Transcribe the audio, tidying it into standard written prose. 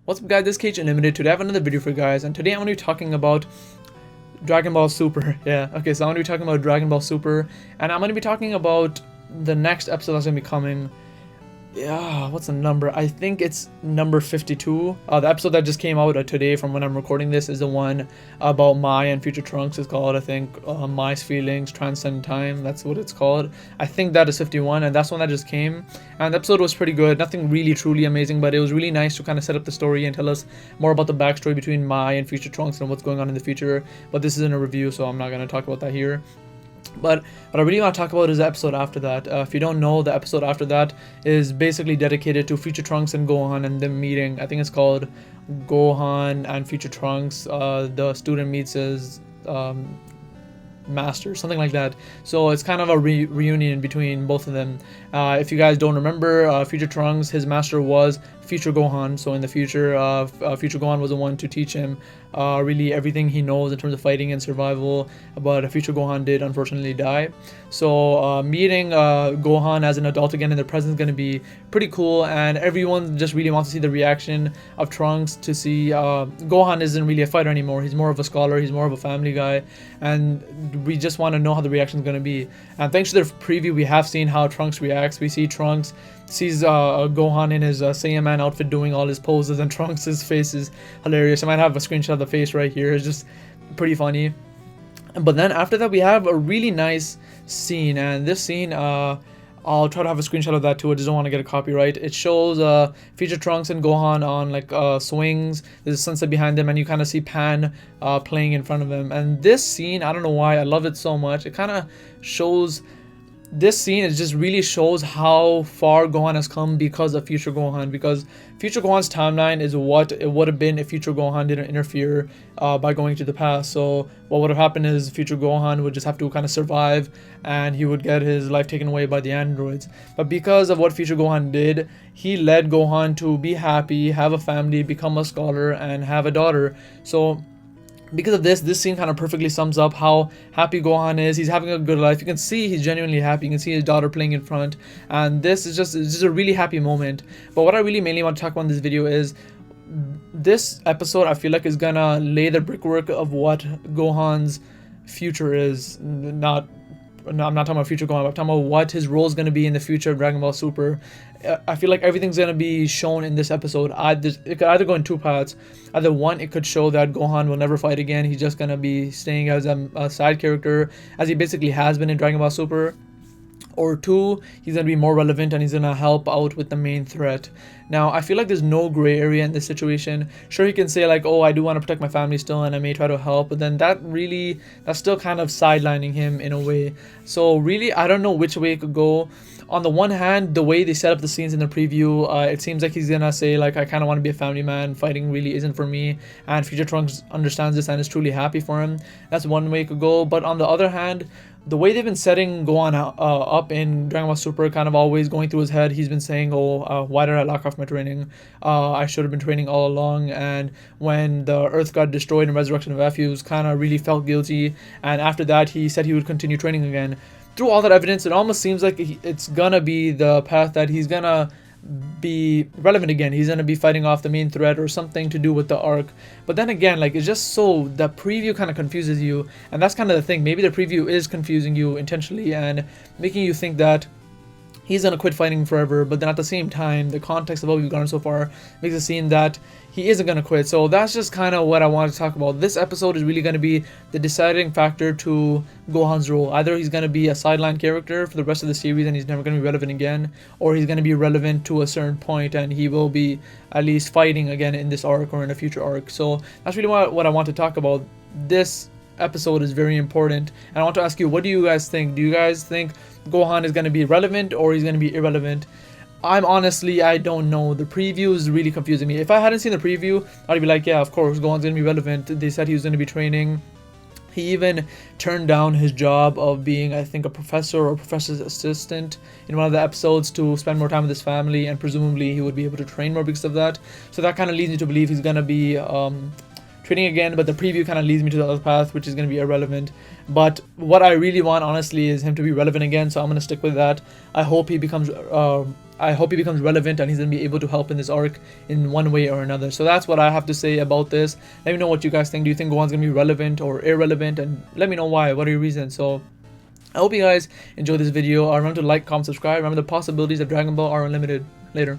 What's up guys, this is KhUnlimited. Today I have another video for you guys, and today I'm going to be talking about Dragon Ball Super. Yeah, okay, so I'm going to be talking about Dragon Ball Super, and I'm going to be talking about the next episode that's going to be coming. Yeah, what's the number? I think it's number 52. The episode that just came out today from when I'm recording this is the one about Mai and Future Trunks. It's called, I think, Mai's Feelings Transcend Time. That's what it's called. I think that is 51, and that's one that just came. And the episode was pretty good. Nothing really truly amazing, but it was really nice to kind of set up the story and tell us more about the backstory between Mai and Future Trunks and what's going on in the future. But this isn't a review, so I'm not going to talk about that here. But what I really want to talk about is the episode after that. If you don't know, the episode after that is basically dedicated to Future Trunks and Gohan and them meeting. I think it's called Gohan and Future Trunks. The student meets his master, something like that. So it's kind of a reunion between both of them. If you guys don't remember, Future Trunks, his master was Future Gohan. So in the future, Future Gohan was the one to teach him really everything he knows in terms of fighting and survival, but Future Gohan did unfortunately die. So meeting Gohan as an adult again in the present is going to be pretty cool, and everyone just really wants to see the reaction of Trunks to see Gohan isn't really a fighter anymore. He's more of a scholar, he's more of a family guy, and we just want to know how the reaction is going to be. And thanks to the preview, we have seen how Trunks reacts. We see Trunks sees Gohan in his Saiyaman outfit doing all his poses, and Trunks' face is hilarious. I might have a screenshot of the face right here. It's just pretty funny. But then after that, we have a really nice scene, and this scene, I'll try to have a screenshot of that too. I just don't want to get a copyright. It shows Future Trunks and Gohan on like swings. There's a sunset behind them, and you kind of see Pan playing in front of them. And this scene, I don't know why, I love it so much. It kind of shows. This scene, it just really shows how far Gohan has come because of Future Gohan. Because Future Gohan's timeline is what it would have been if Future Gohan didn't interfere by going to the past. So what would have happened is Future Gohan would just have to kind of survive, and he would get his life taken away by the androids. But because of what Future Gohan did, he led Gohan to be happy, have a family, become a scholar, and have a daughter. So because of this scene kind of perfectly sums up how happy Gohan is. He's having a good life. You can see he's genuinely happy. You can see his daughter playing in front, and this is just a really happy moment. But what I really mainly want to talk about in this video is this episode. I feel like is gonna lay the brickwork of what Gohan's future is. I'm not talking about Future Gohan, but I'm talking about what his role is going to be in the future of Dragon Ball Super. I feel like everything's going to be shown in this episode. It could either go in two parts. Either one, it could show that Gohan will never fight again. He's just going to be staying as a side character, as he basically has been in Dragon Ball Super. Or two, he's going to be more relevant and he's going to help out with the main threat. Now, I feel like there's no gray area in this situation. Sure, he can say like, oh, I do want to protect my family still and I may try to help, but then that's still kind of sidelining him in a way. So really, I don't know which way it could go. On the one hand, the way they set up the scenes in the preview, it seems like he's gonna say like, I kind of want to be a family man, fighting really isn't for me, and Future Trunks understands this and is truly happy for him. That's one way it could go. But on the other hand, the way they've been setting Gohan up in Dragon Ball Super, kind of always going through his head, he's been saying, oh, why did I lock off my training? I should have been training all along. And when the Earth got destroyed in Resurrection of F, he was kind of really felt guilty. And after that, he said he would continue training again. Through all that evidence, it almost seems like it's gonna be the path that he's gonna be relevant again. He's gonna be fighting off the main threat or something to do with the arc. But then again, like, it's just so the preview kind of confuses you, and that's kind of the thing. Maybe the preview is confusing you intentionally and making you think that he's gonna quit fighting forever, but then at the same time, the context of what we've gotten so far makes it seem that he isn't gonna quit. So that's just kind of what I wanted to talk about. This episode is really gonna be the deciding factor to Gohan's role. Either he's gonna be a sideline character for the rest of the series and he's never gonna be relevant again, or he's gonna be relevant to a certain point and he will be at least fighting again in this arc or in a future arc. So that's really what I want to talk about. This episode is very important, and I want to ask you, what do you guys think? Do you guys think Gohan is going to be relevant or he's going to be irrelevant? I don't know. The preview is really confusing me. If I hadn't seen the preview, I'd be like, yeah, of course Gohan's going to be relevant. They said he was going to be training. He even turned down his job of being, I think, a professor or professor's assistant in one of the episodes to spend more time with his family, and presumably he would be able to train more because of that. So that kind of leads me to believe he's going to be training again, but the preview kind of leads me to the other path, which is going to be irrelevant. But what I really want, honestly, is him to be relevant again, so I'm going to stick with that. I hope he becomes relevant, and he's going to be able to help in this arc in one way or another. So that's what I have to say about this. Let me know what you guys think. Do you think Gohan's going to be relevant or irrelevant? And let me know why. What are your reasons? So I hope you guys enjoyed this video. Remember to like, comment, subscribe. Remember, the possibilities of Dragon Ball are unlimited. Later.